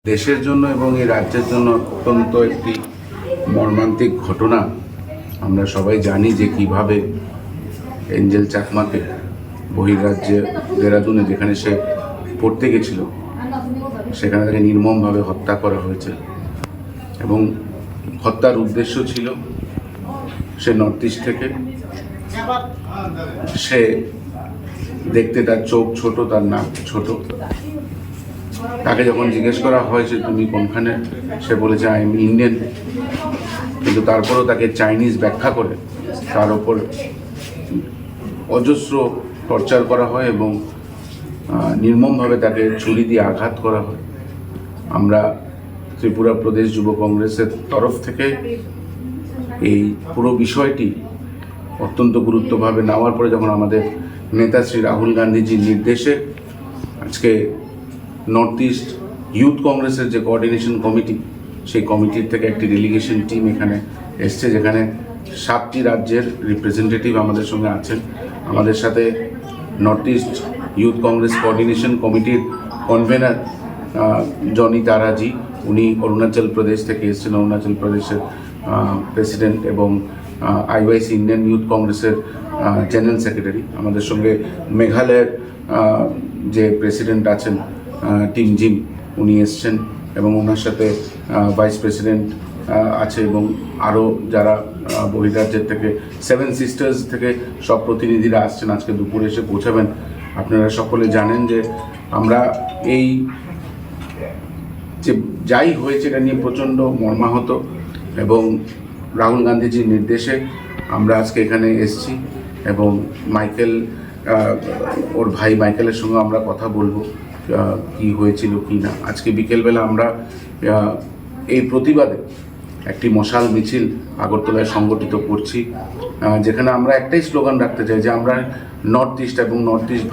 দেশের জন্য এবং এই রাজ্যের জন্য অত্যন্ত একটি মর্মান্তিক ঘটনা। আমরা সবাই জানি যে কিভাবে এঞ্জেল চাকমাকে বহির্রাজ্যে দেরাদুনে, যেখানে সে পড়তে গেছিল, সেখানে তাকে নির্মমভাবে হত্যা করা হয়েছে এবং হত্যার উদ্দেশ্য ছিল সে নর্থ ইস্ট থেকে, সে দেখতে তার চোখ ছোট, তার নাক ছোট। তাকে যখন জিজ্ঞেস করা হয়েছে তুমি কোনখানে, সে বলেছে আই এম ইন্ডিয়ান, কিন্তু তারপরেও তাকে চাইনিজ ব্যাখ্যা করে তার ওপর অজস্র টর্চার করা হয় এবং নির্মমভাবে তাকে ছুরি দিয়ে আঘাত করা হয়। আমরা ত্রিপুরা প্রদেশ যুব কংগ্রেসের তরফ থেকে এই পুরো বিষয়টি অত্যন্ত গুরুত্বভাবে নেওয়ার পরে যখন আমাদের নেতা শ্রী রাহুল গান্ধীজির নির্দেশে আজকে নর্থ ইস্ট ইউথ কংগ্রেসের যে কোঅর্ডিনেশন কমিটি, সেই কমিটির থেকে একটি ডেলিগেশন টিম এখানে এসছে, যেখানে 7টি রাজ্যের রিপ্রেজেন্টেটিভ আমাদের সঙ্গে আছেন। আমাদের সাথে north east youth Congress coordination কমিটির কনভেনার জনি তারাজি, উনি অরুণাচল প্রদেশ থেকে এসেছেন, অরুণাচল প্রদেশের প্রেসিডেন্ট এবং আইওয়াইসি ইন্ডিয়ান ইউথ কংগ্রেসের জেনারেল সেক্রেটারি। আমাদের সঙ্গে মেঘালয়ের যে প্রেসিডেন্ট আছেন টিম জিম, উনি এসছেন এবং ওনার সাথে ভাইস প্রেসিডেন্ট আছে এবং আরও যারা বহির্রাজ্যের থেকে 7 সিস্টার্স থেকে সব প্রতিনিধিরা আসছেন, আজকে দুপুরে এসে পৌঁছাবেন। আপনারা সকলে জানেন যে আমরা এই যে যাই হয়েছে এটা নিয়ে প্রচণ্ড মর্মাহত এবং রাহুল গান্ধীজির নির্দেশে আমরা আজকে এখানে এসেছি এবং মাইকেল, ওর ভাই মাইকেলের সঙ্গে আমরা কথা বলবো কি হয়েছিল কি না। আজকে বিকেলবেলা আমরা এই প্রতিবাদে একটি মশাল মিছিল আগরতলায় সংগঠিত করছি, যেখানে আমরা একটাই স্লোগান রাখতে চাই যে আমরা নর্থ ইস্ট এবং নর্থ ইস্ট